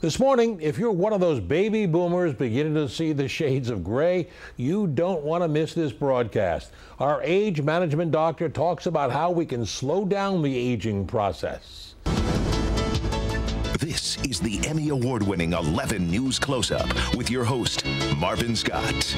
This morning, if you're one of those baby boomers beginning to see the shades of gray, you don't want to miss this broadcast. Our age management doctor talks about how we can slow down the aging process. This is the Emmy Award-winning 11 News Close-Up with your host, Marvin Scott.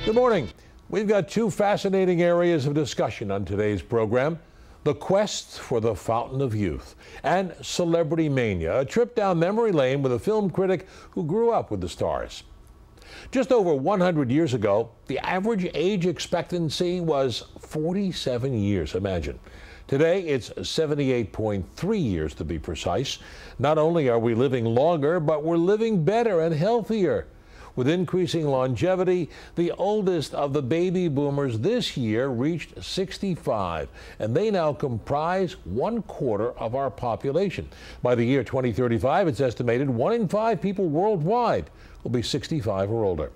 Good morning. We've got two fascinating areas of discussion on today's program. The quest for the fountain of youth and celebrity mania, a trip down memory lane with a film critic who grew up with the stars. Just over 100 years ago, the average age expectancy was 47 years, imagine. Today, it's 78.3 years to be precise. Not only are we living longer, but we're living better and healthier. With increasing longevity, the oldest of the baby boomers this year reached 65, and they now comprise 1/4 of our population. By the year 2035, it's estimated 1 in 5 people worldwide will be 65 or older.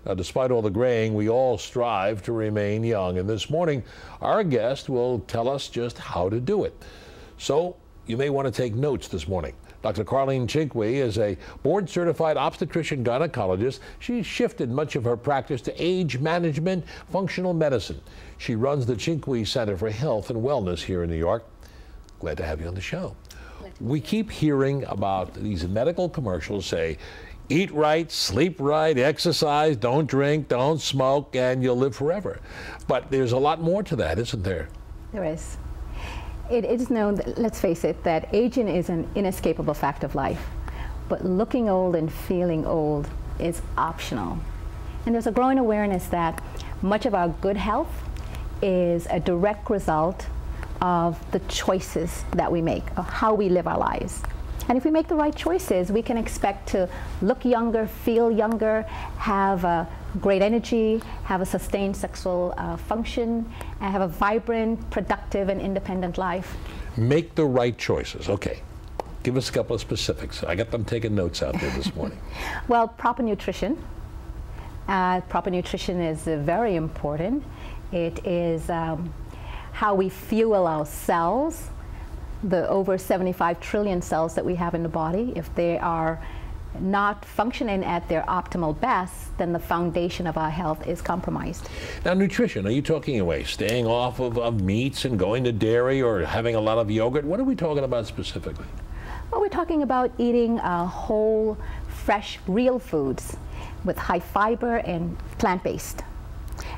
Now, despite all the graying, we all strive to remain young, and this morning, our guest will tell us just how to do it. So, you may want to take notes this morning. Dr. ChinQuee is a board-certified obstetrician gynecologist. She's shifted much of her practice to age management, functional medicine. She runs the ChinQuee Center for Health and Wellness here in New York. Glad to have you on the show. We keep hearing about these medical commercials say, eat right, sleep right, exercise, don't drink, don't smoke, and you'll live forever. But there's a lot more to that, isn't there? There is. It is known, that, let's face it, that aging is an inescapable fact of life. But looking old and feeling old is optional. And there's a growing awareness that much of our good health is a direct result of the choices that we make, of how we live our lives. And if we make the right choices, we can expect to look younger, feel younger, have great energy, have a sustained sexual function, and have a vibrant, productive, and independent life. Make the right choices. Okay. Give us a couple of specifics. I got them taking notes out there this morning. Well, proper nutrition. Proper nutrition is very important. It is how we fuel our cells. The over 75 trillion cells that we have in the body, if they are not functioning at their optimal best, then the foundation of our health is compromised. Now, nutrition, are you talking away, staying off of meats and going to dairy or having a lot of yogurt? What are we talking about specifically? Well, we're talking about eating whole, fresh, real foods with high fiber and plant-based.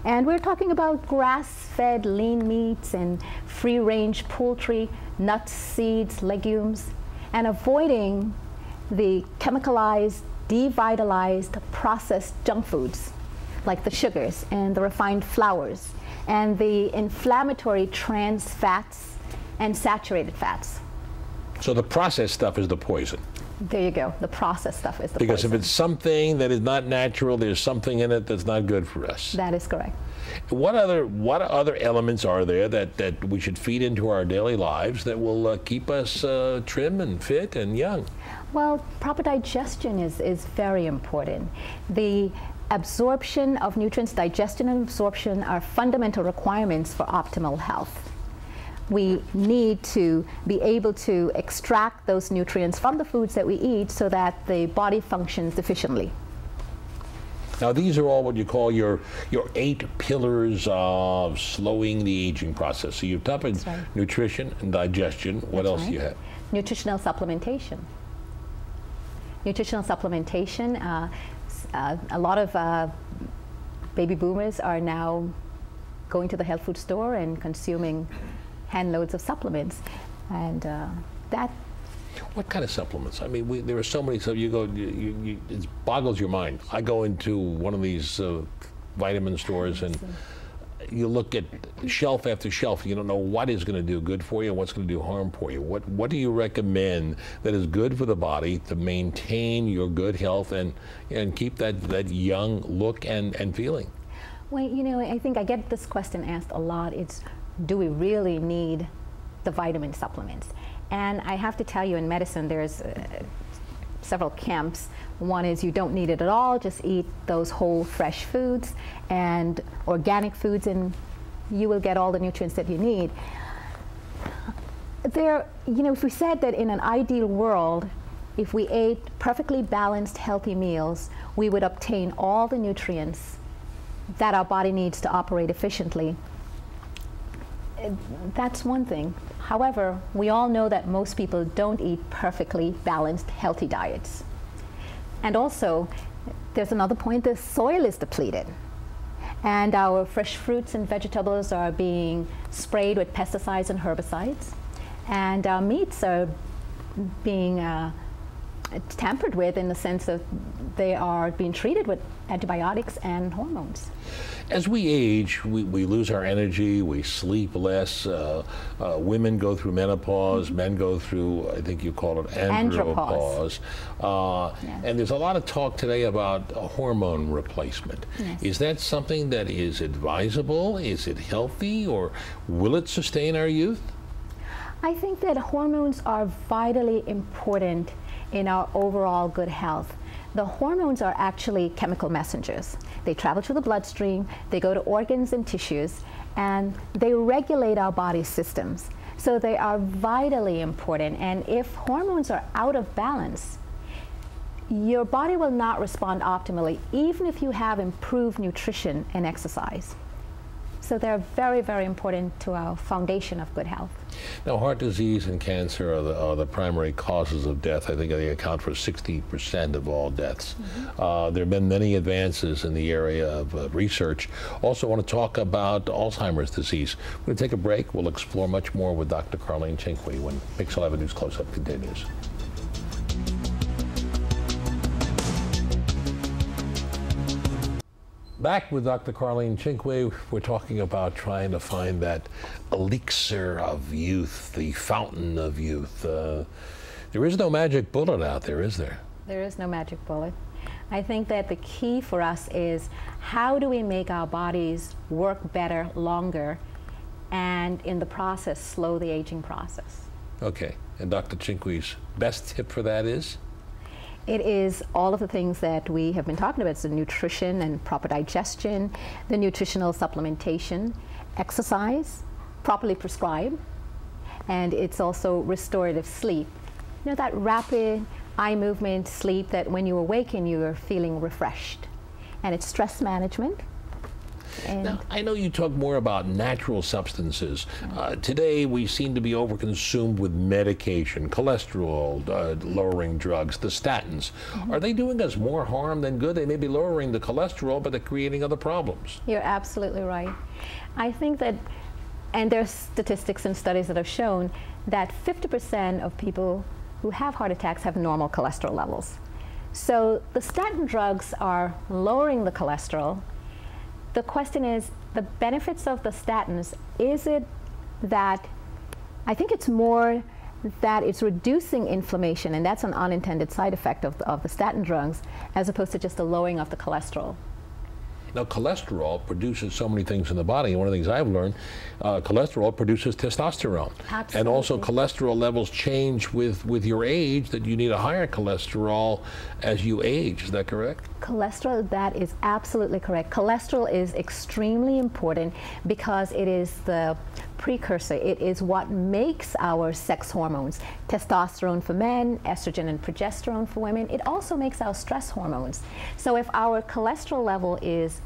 And we're talking about grass-fed lean meats and free-range poultry, nuts, seeds, legumes, and avoiding the chemicalized, devitalized, processed junk foods like the sugars and the refined flours and the inflammatory trans fats and saturated fats. So the processed stuff is the poison. There you go. The processed stuff is the because poison. If it's something that is not natural, there's something in it that's not good for us. That is correct. What other elements are there that we should feed into our daily lives that will keep us trim and fit and young? Well, proper digestion is very important. The absorption of nutrients, digestion and absorption are fundamental requirements for optimal health. We need to be able to extract those nutrients from the foods that we eat so that the body functions efficiently. Now, these are all what you call your 8 pillars of slowing the aging process. So you've covered nutrition and digestion. What else do you have? Nutritional supplementation. Nutritional supplementation. A lot of baby boomers are now going to the health food store and consuming handloads of supplements, and that. What kind of supplements? I mean, there are so many. So you go, it boggles your mind. I go into one of these vitamin stores, and you look at shelf after shelf. You don't know what is going to do good for you and what's going to do harm for you. What do you recommend that is good for the body to maintain your good health and keep that young look and feeling? Well, you know, I think I get this question asked a lot. It's, do we really need the vitamin supplements? And I have to tell you, in medicine, there's several camps. One is you don't need it at all, just eat those whole fresh foods and organic foods and you will get all the nutrients that you need. There, you know, if we said that in an ideal world, if we ate perfectly balanced, healthy meals, we would obtain all the nutrients that our body needs to operate efficiently. That's one thing. However, we all know that most people don't eat perfectly balanced, healthy diets. And also, there's another point, the soil is depleted. And our fresh fruits and vegetables are being sprayed with pesticides and herbicides. And our meats are being tampered with in the sense that they are being treated with antibiotics and hormones. As we age, we lose our energy, we sleep less. Women go through menopause, men go through, I think you call it andropause. Yes. And there's a lot of talk today about a hormone replacement. Yes. Is that something that is advisable? Is it healthy, or will it sustain our youth? I think that hormones are vitally important in our overall good health. The hormones are actually chemical messengers. They travel through the bloodstream, they go to organs and tissues, and they regulate our body systems. So they are vitally important, and if hormones are out of balance, your body will not respond optimally, even if you have improved nutrition and exercise. So they're very, very important to our foundation of good health. Now, heart disease and cancer are the primary causes of death. I think they account for 60% of all deaths. There have been many advances in the area of research. Also want to talk about Alzheimer's disease. We're going to take a break. We'll explore much more with Dr. ChinQuee when WPIX 11 News Close-Up continues. Back with Dr. ChinQuee, we're talking about trying to find that elixir of youth, the fountain of youth. There is no magic bullet out there, is there? There is no magic bullet. I think that the key for us is how do we make our bodies work better, longer, and in the process, slow the aging process. Okay, and Dr. ChinQuee's best tip for that is? It is all of the things that we have been talking about. It's the nutrition and proper digestion, the nutritional supplementation, exercise, properly prescribed, and it's also restorative sleep. You know, that rapid eye movement sleep that when you awaken, you are feeling refreshed. And it's stress management. And now, I know you talk more about natural substances. Today, we seem to be overconsumed with medication, cholesterol, lowering drugs, the statins. Are they doing us more harm than good? They may be lowering the cholesterol, but they're creating other problems. You're absolutely right. I think that, and there's statistics and studies that have shown that 50% of people who have heart attacks have normal cholesterol levels. So the statin drugs are lowering the cholesterol. The question is, the benefits of the statins, is it that, I think it's more that it's reducing inflammation, and that's an unintended side effect of the statin drugs, as opposed to just a lowering of the cholesterol. Now, cholesterol produces so many things in the body, and one of the things I've learned, cholesterol produces testosterone. Absolutely. And also cholesterol levels change with your age, that you need a higher cholesterol as you age. Is that correct? Cholesterol, that is absolutely correct. Cholesterol is extremely important because it is the precursor. It is what makes our sex hormones. Testosterone for men, estrogen and progesterone for women. It also makes our stress hormones. So if our cholesterol level is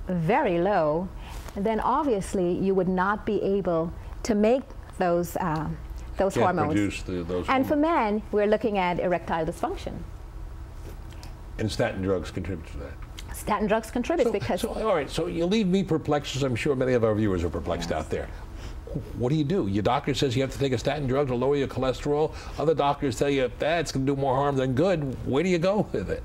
very low, then obviously you would not be able to make those hormones. Produce those and hormones. For men, we're looking at erectile dysfunction. And statin drugs contribute to that. Statin drugs contribute because... So, all right, so you leave me perplexed, as I'm sure many of our viewers are perplexed out there. What do you do? Your doctor says you have to take a statin drug to lower your cholesterol. Other doctors tell you that's going to do more harm than good. Where do you go with it?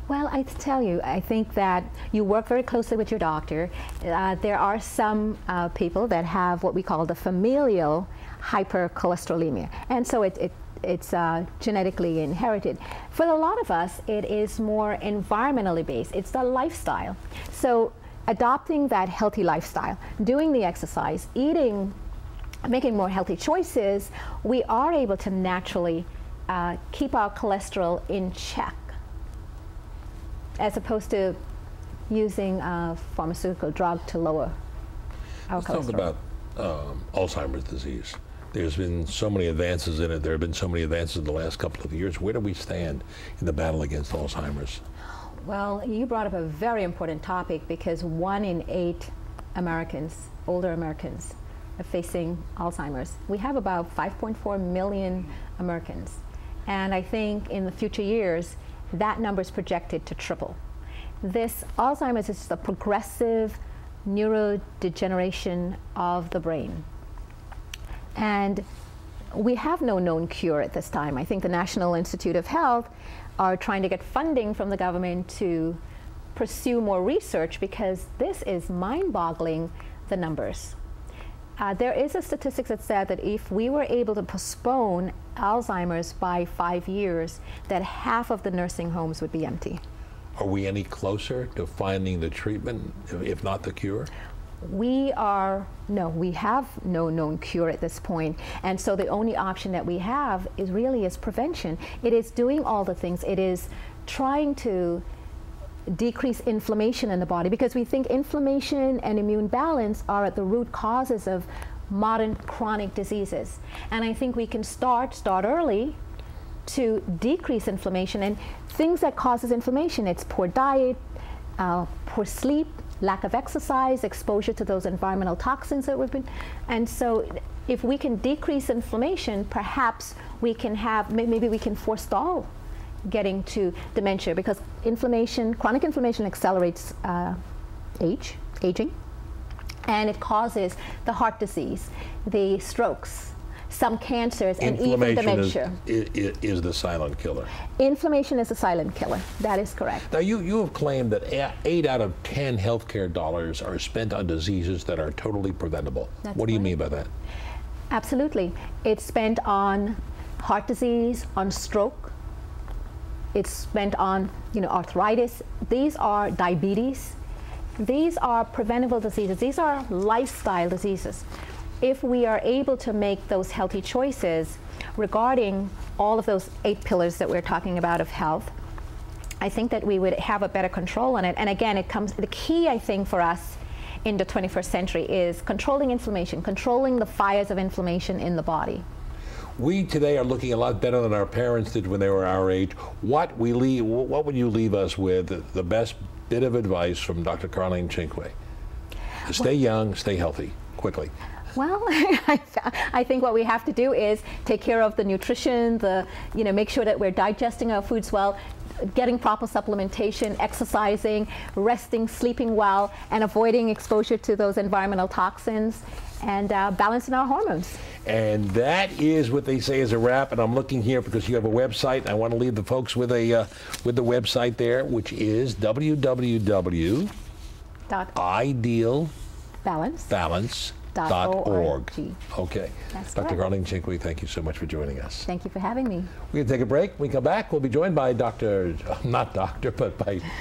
Well, I tell you, I think that you work very closely with your doctor. There are some people that have what we call the familial hypercholesterolemia, and so it's genetically inherited. For a lot of us, it is more environmentally based. It's the lifestyle. So adopting that healthy lifestyle, doing the exercise, eating, making more healthy choices, we are able to naturally keep our cholesterol in check, as opposed to using a pharmaceutical drug to lower our cholesterol. Let's talk about Alzheimer's disease. There's been so many advances in it. There have been so many advances in the last couple of years. Where do we stand in the battle against Alzheimer's? Well, you brought up a very important topic because 1 in 8 Americans, older Americans, are facing Alzheimer's. We have about 5.4 million Americans. And I think in the future years, that number is projected to triple. This Alzheimer's is a progressive neurodegeneration of the brain. And we have no known cure at this time. I think the National Institute of Health are trying to get funding from the government to pursue more research because this is mind-boggling, the numbers. There is a statistic that said that if we were able to postpone Alzheimer's by 5 years, that half of the nursing homes would be empty. Are we any closer to finding the treatment, if not the cure? We have no known cure at this point. And so the only option that we have is prevention. It is doing all the things. It is trying to decrease inflammation in the body because we think inflammation and immune balance are at the root causes of modern chronic diseases. And I think we can start early to decrease inflammation and things that causes inflammation. It's poor diet, poor sleep, lack of exercise, exposure to those environmental toxins that we've been, and so if we can decrease inflammation, perhaps we can maybe we can forestall getting to dementia because chronic inflammation accelerates aging, and it causes the heart disease, the strokes, some cancers, and even dementia. Is the silent killer. Inflammation is a silent killer. That is correct. Now, you have claimed that 8 out of 10 healthcare dollars are spent on diseases that are totally preventable. What do you mean by that? Absolutely. It's spent on heart disease, on stroke. It's spent on arthritis. These are diabetes. These are preventable diseases. These are lifestyle diseases. If we are able to make those healthy choices regarding all of those 8 pillars that we're talking about of health, I think that we would have a better control on it. And again, the key, I think, for us in the 21st century is controlling inflammation, controlling the fires of inflammation in the body. We today are looking a lot better than our parents did when they were our age. What would you leave us with, the best bit of advice from Dr. Carlene ChinQuee? Stay young, stay healthy, quickly. Well, I think what we have to do is take care of the nutrition, make sure that we're digesting our foods well, getting proper supplementation, exercising, resting, sleeping well, and avoiding exposure to those environmental toxins, and balancing our hormones. And that is what they say is a wrap. And I'm looking here because you have a website. And I want to leave the folks with the website there, which is www.idealbalance.org. Okay. Dr. Carlene ChinQuee, thank you so much for joining us. Thank you for having me. We're going to take a break. When we come back, we'll be joined by by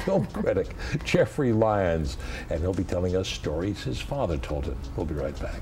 film critic Jeffrey Lyons, and he'll be telling us stories his father told him. We'll be right back.